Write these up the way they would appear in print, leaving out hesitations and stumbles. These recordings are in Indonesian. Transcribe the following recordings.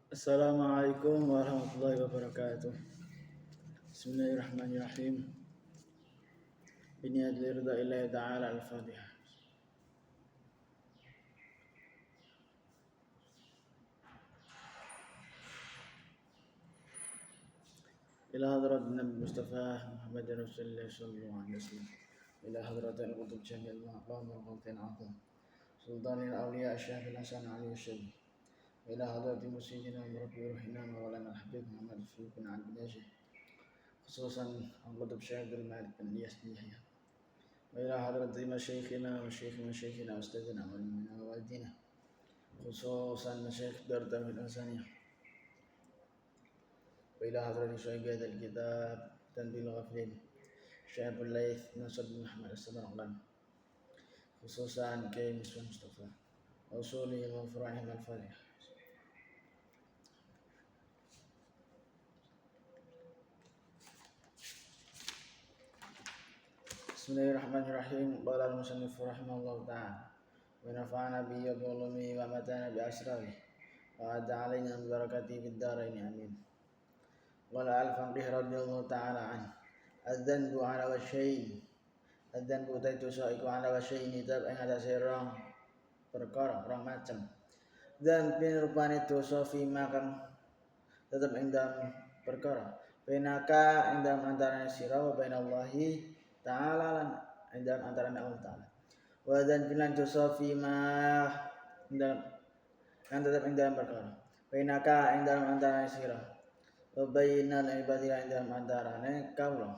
Assalamualaikum warahmatullahi wabarakatuh. Bismillahirrahmanirrahim. Bini adlirda illahi ta'ala al-Fatihah. Ila hadrat Nabi Mustafa Muhammad Rasulullah sallallahu alaihi wasallam. Ila hadrat al-Qutub Jamil Maqam wa Qawtin Azam. Sultan al-Awliya Syekh Hasan Ali Syekh. Ila hadrat Musayyidina Murabbi Ruhina Mawlana Habib Muhammad Fiq bin Abdul Najih. Khususan al-Qutub Syekh Malik bin Iyas bin Yahya. وإلى حضرة مشايخنا وشيخ مشايخنا أستاذنا ووالدينا خصوصا مشايخ دار التوحيد الإنسانية وإلى حضرة شيخ هذا الكتاب تنبيه الغافلين شيخ الليث نصر بن محمد السمرقند خصوصا كي مصطفى وصولهم وفرعهم الفاتحة. Bismillahirrahmanirrahim. Qala al-musannif rahimahullahu ta'ala wa nafa'ana bi yadhulumi wa matana bi asrawi wa adda alaina bi barakati fid darain amin. Qala al-faqih radhiyallahu ta'ala an adzanbu ala wasyain adzanbu taitu sa'iku ala wasyain tab ing atase rong perkara rong macem dan pinrupane dosa fi makang tetep ing dalam perkara bainaka ing dalam antarane sira wa bainallahi ta'ala lan ing dalam antarane Allah ta'ala wa dan bilan dosa fi ma dalam kan tetep ing dalam perkara bainaka ing dalam antarane sira wa bainal ibadi ing dalam antarane kaula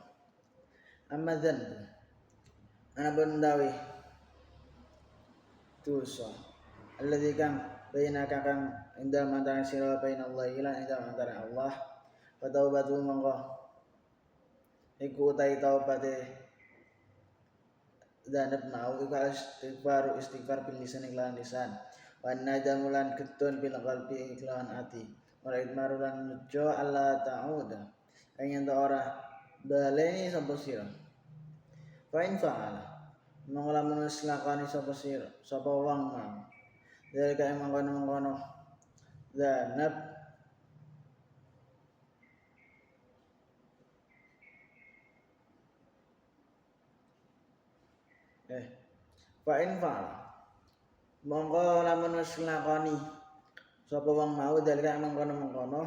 amma dzan ana bendawi dosa alladzi kang bainaka kang ing dalam antarane sira wa bainallahi lan ing dalam antarane Allah wa taubatu mongko iku utai taubate danab mau istighfar bil lisan iklan lisan wa nadamulan ketun bil qalbi iklan ati wa idmaru lan nujo Allah ta'uda ing ento ora baleni sapa sira fa in fa'ala mongko lamun wis lakoni sapa sira sapa wong mau dari kae mangkono danab fa in fa'ala mongko lamun wis nglakoni sapa wong mau dalika mengkono-mengkono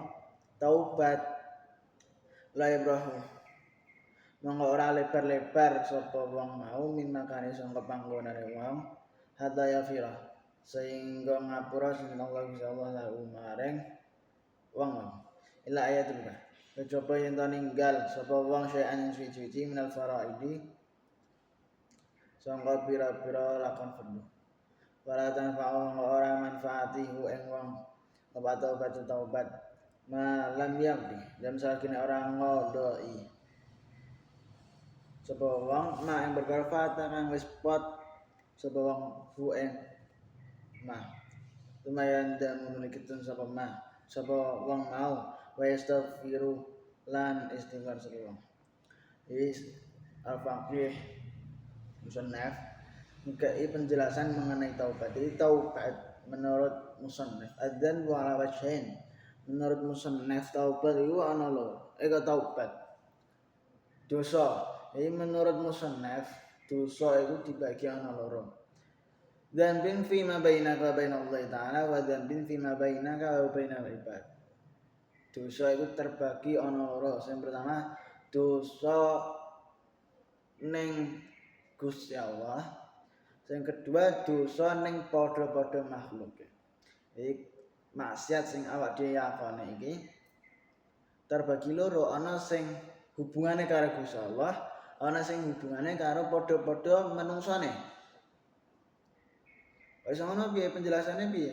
taubat la ibrahu mongko ora lebar-lebar sapa wong mau min makane sangka panggonane wong hatta yafira sehingga ngapura sinallahu insyaallah lahu maring wong ila ayat buka kecoba yen to ninggal sapa wong syai'an suci minal faraidi sangka pira-pira lakon fardu wala tanfa'u ora manfaatihu ing wong taubat malam yaqdi dan sakine orang ngodoi sapa wong ma ing berkara kang wis pot sapa wong hu ing ma lumayan dan menunjukkan sapa wong mau wa yastaghfiru lan istighfar sapa wong is al-faqih musannaf mengkai penjelasan mengenai taubat. Jadi taubat menurut musannaf adzan wa ala wajhain. Menurut musannaf taubat itu ana lho. Taubat. Dosa. Jadi menurut musannaf dosa itu dibagi ana loro. Dan bin fi ma bainaka wa bainallahi ta'ala wa dan bin fi ma bainaka wa bainal ibad. Dosa itu terbagi ana loro. Yang pertama dosa ning Gusti Allah. Yang kedua dosa ning padha-padha makhluk. Iki maksiat sing awak dhewe yakone iki terbagi loro, ana sing hubungane karo Gusti Allah, ana sing hubungane karo padha-padha manungsane. Wis ngono piye penjelasane piye?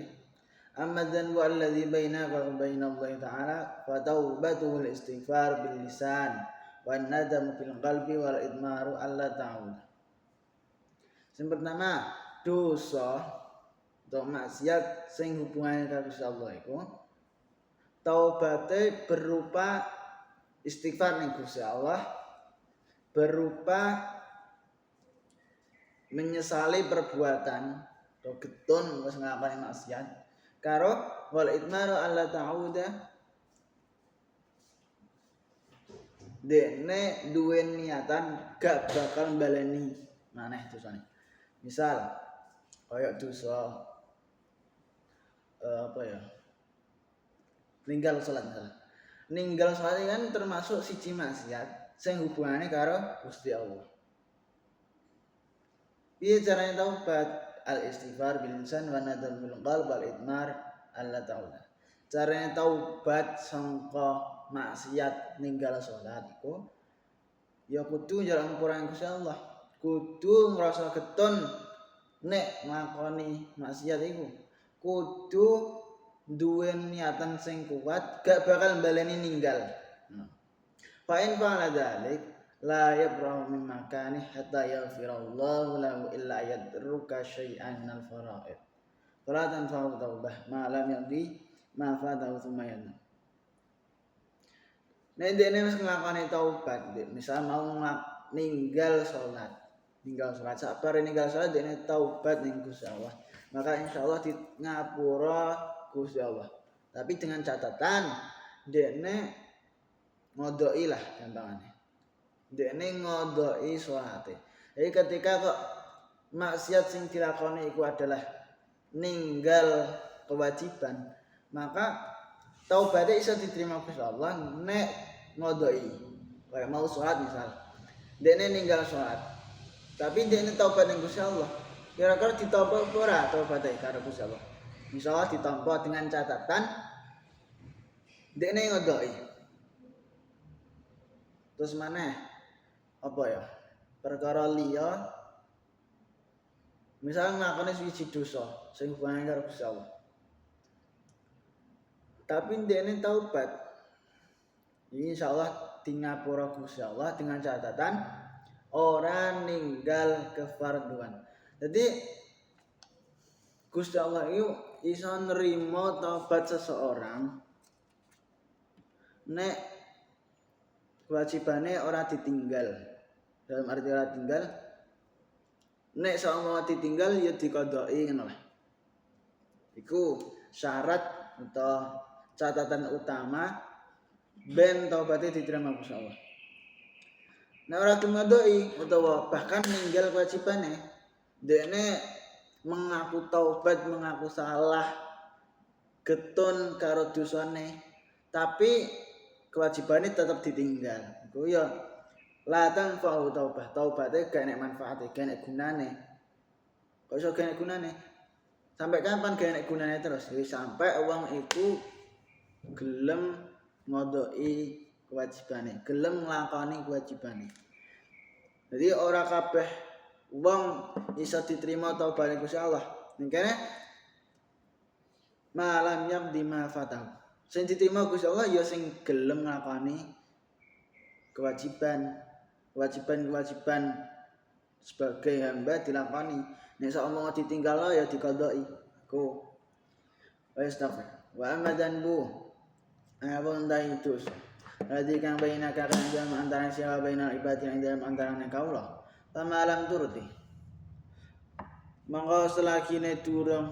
Amma dzanbu alladzi bainaka wa bainallahi ta'ala fa taubatul istighfar bil lisan wan nadamu fil qalbi wal idmaru alla ta'ala. Yang pertama dosa atau maksiat sing hubungannya karo Gusti Allah iku taubate berupa istighfar ning Gusti Allah, berupa menyesali perbuatan atau getun wis nglakoni maksiat karo wal itmaru alla ta'uda dene duwe niatan gak bakal baleni maneh dosane. Misal kaya dosa apa ya? Ninggal salat misal. Ninggal salat kan termasuk siji maksiat sing hubungane karo Gusti Allah. Piye carane taubat? Al istighfar bil lisan wa nadam bil qalb wal itmar alla ta'ala. Carane taubat sangka maksiat ninggal salat iku ya kudu njaluk ngampura Gusti Allah. Kudu ngrasa getun nek nglakoni maksiat iku. Kudu duwe niatan sing kuat gak bakal baleni ninggal. Fa in fa'ala dzalik la yabrahu min makani hatta yaghfirallahu lahu illa yadruka syai'an minal fara'id. Fala tanfa'u taubah ma lam yaqdi ma fatahu tsumma yanam. Nek dene wis nglakoni taubat, misal mau ninggal salat. Ninggal salat sabare ninggal salat dene taubat ning Gusti Allah. Maka insyaallah di ngapura Gusti Allah. Tapi dengan catatan dene ngodoki lah gampangane. Dene ngodoki salate. Jadi ketika kok maksiat sing dilakoni iku adalah ninggal kewajiban, maka taubatnya iso diterima Gusti Allah nek ngodoki. Kayak mau salat misal. Dene ninggal salat. Tapi dene taubat ning Gusti Allah. Kira-kira ditampa apa ora taubatnya karo Gusti Allah? Insyaallah ditampa dengan catatan dene ngodoki. Terus maneh apa ya? Perkara liya misal nglakoni siji dosa sing hubungane karo Gusti Allah. Tapi dene taubat. Insyaallah di ngapura Gusti Allah dengan catatan orang ninggal kefarduan. Jadi Gusti Allah itu iso nerima taubat seseorang nek kewajibane ora ditinggal. Dalam arti ora tinggal nek saumpama ditinggal ya dikodhoki ngono lah. Iku syarat atau catatan utama ben taubate diterima Gusti Allah. Nek ora dikodhoki utawa bahkan ninggal kewajibane, dekne mengaku taubat, mengaku salah, getun karo dosane, tapi kewajibannya tetap ditinggal. Iku ya la tanfa'u taubah. Taubate gak enek manfaate, gak enek gunane. Kok iso gak enek gunane? Sampai kapan gak enek gunane terus? Ya sampai wong iku gelem ngodoki kewajibane, gelem nglakoni kewajibane. Jadi ora kabeh wong iso diterima taubate Gusti Allah. Mengkene malam yang dimafatahu. Sing diterima Gusti Allah ya sing gelem nglakoni kewajiban sebagai hamba dilakoni. Nek sak omong ditinggal ya dikodhoki. Ku wis tak. Wa amadan bu. Awon dai tus. Radhi kang baina ka kan dalam antara siapa baina ibadi yang dalam antara kaula. Pamalam turuti. Mangko selagine durung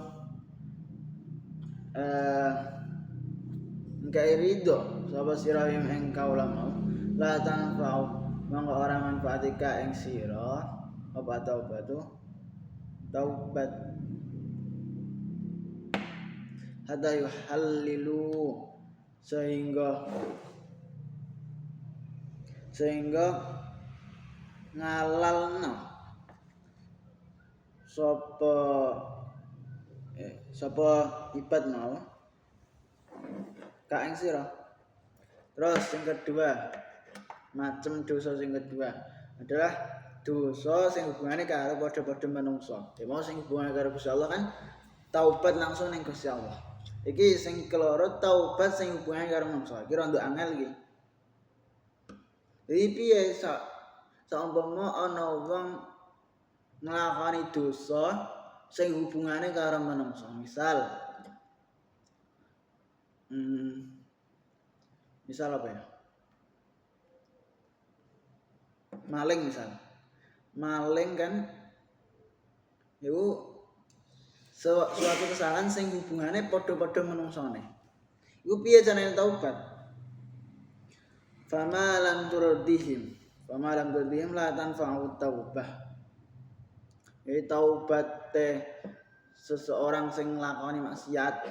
engkai ridho sapa sira ing kaula mau la tanfa'u mangko ora manfaatika ing sira apa taubat hatta yuhallilu sehingga ngalalno sapa ibad mau ka ing sira. Terus yang kedua, macam dosa sing kedua adalah dosa sing hubungane karo padha-padha manungsa. Ya mau sing hubungane karo Gusti Allah kan taubat langsung ning Gusti Allah. Iki sing keloro taubat sing hubungane karo manungsa. Iki rondo angel iki. Jadi piye saumpama ana wong nglakoni dosa sing hubungane karo manungsa. Misal apa ya? Maling misal. Maling kan itu suatu kesalahan sing hubungane padha-padha menungsone. Iku piye carane taubat? Fama lam turdihim la tanfa'u taubah. Jadi taubat seseorang sing nglakoni maksiat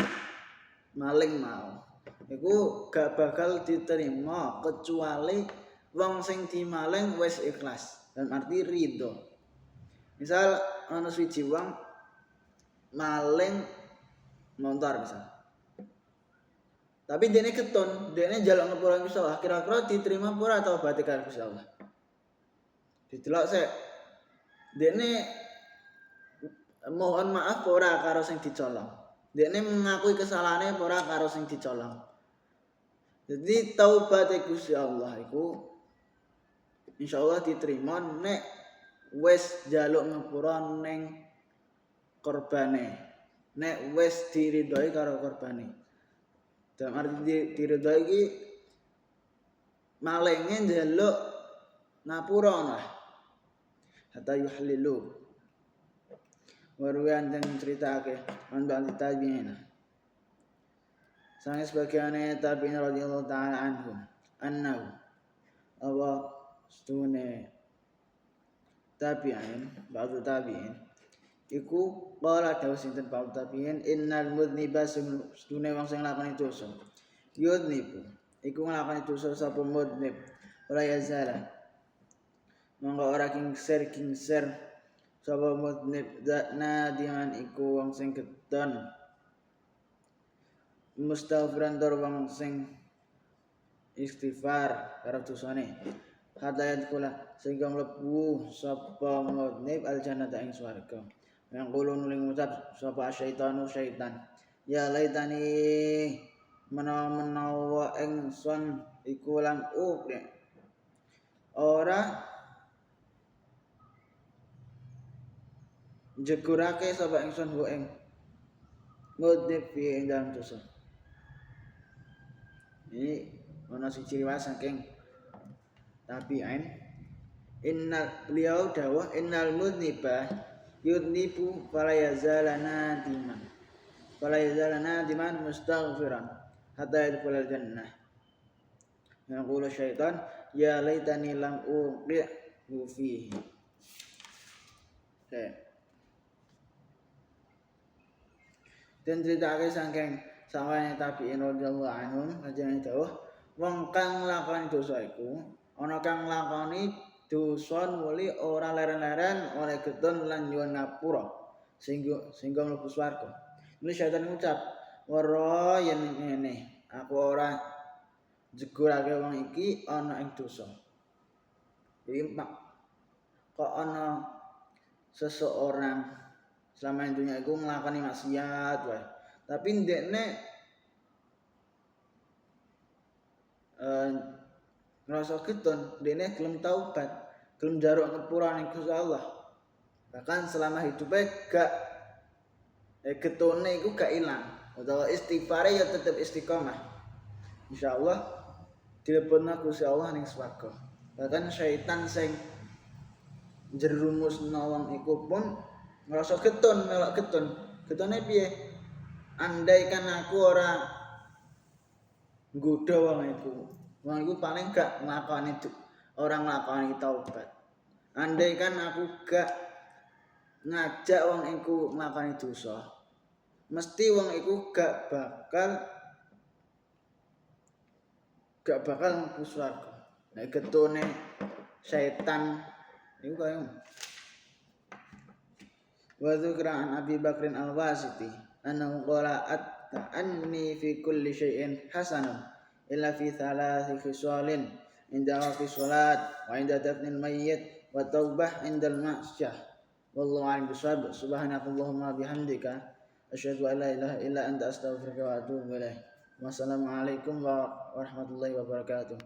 maling mau iku gak bakal diterima kecuali wong sing dimaling wis ikhlas dan arti ridho. Misal ana siji wong maling motor misal. Tapi dene ketun, dene njaluk ngepura Gusti Allah, kira-kira diterima pura atau batik karo Gusti Allah. Didelok sik. Dene mohon maaf ora karo sing dicolong. Dekne mengakui kesalahane ora karo sing dicolong. Jadi taubat Gusti Allah iku insyaallah diterima nek wis njaluk ngepura ning korbane. Nek wis diridhoi karo korbane. Dalam arti diridhoi iki malinge njaluk ngapura lah. Hatta yuhlilu. Waruan yang ceritake anbang tabi'in. Sang sebagiane tabi'in radhiyallahu ta'ala anhum annahu awa stune tabi'in ba'du tabi'in iku qala dawu sinten ba'du tabi'in innal mudniba stune wong sing nglakoni dosa yudnibu iku nglakoni dosa sapa mudnib ora yazala monggo ora kingser sapa mudnib nadiman iku wong sing gedon mustaghfiran tur wong sing istighfar karo dosane hadayat kula sehingga mlebu sapa mudnib aljannata ing swarga yang kulo nuling ngucap sapa syaitanu syaitan ya laitani menawa ingsun iku lam ora jegurake sapa ingsun ku ing mudnib fi ing dalam dosa. Ini ana siji riwayat saking tabi'in beliau dawuh innal mudniba yudnibu fala yazalana diman mustaghfiran hatta yadkhulal jannah. Yaqulu syaitan ya laitani lam uqi'u fihi. Dan ceritake saking sawane tabi'in radhiyallahu anhum ajane dawuh wong kang nglakoni dosa iku ana kang nglakoni dosa nuli ora leren-leren oleh getun lan nyuwun ngapura sehingga mlebu swarga. Ini syaitan ngucap wara yen ngene aku ora jegurake wong iki ana ing dosa. Jadi kok ana seseorang selama dunia iku nglakoni maksiat wae. Tapi ndekne ngrasa ketun, ndekne gelem taubat, gelem njaluk ngapura ning Gusti Allah. Bahkan selama hidupnya gak ketune iku gak ilang. Utawa istighfare ya tetep istiqomah. Insyaallah dilebetna Gusti Allah ning swarga. Bahkan syaitan sing jerumusna wong iku pun ngrasa ketun, melok ketun. Ketune piye? Andaikan aku ora nggodha wong iku paling gak nglakoni orang nglakoni taubat. Andaikan aku gak ngajak wong iku nglakoni dosa, mesti wong iku gak bakal mlebu swarga. Nek ketune setan iku kaya wa dzikra an Abi Bakrin Al-Wasiti annahu qala anni fi kulli syai'in hasanun illa fi thalathi khisalin inda fi salat wa inda dafnil mayyit wa taubah indal ma'syah wallahu a'lam bishawab subhanakallahumma bihamdika asyhadu an la ilaha illa anta astaghfiruka wa atubu ilaik wassalamu alaikum warahmatullahi wabarakatuh.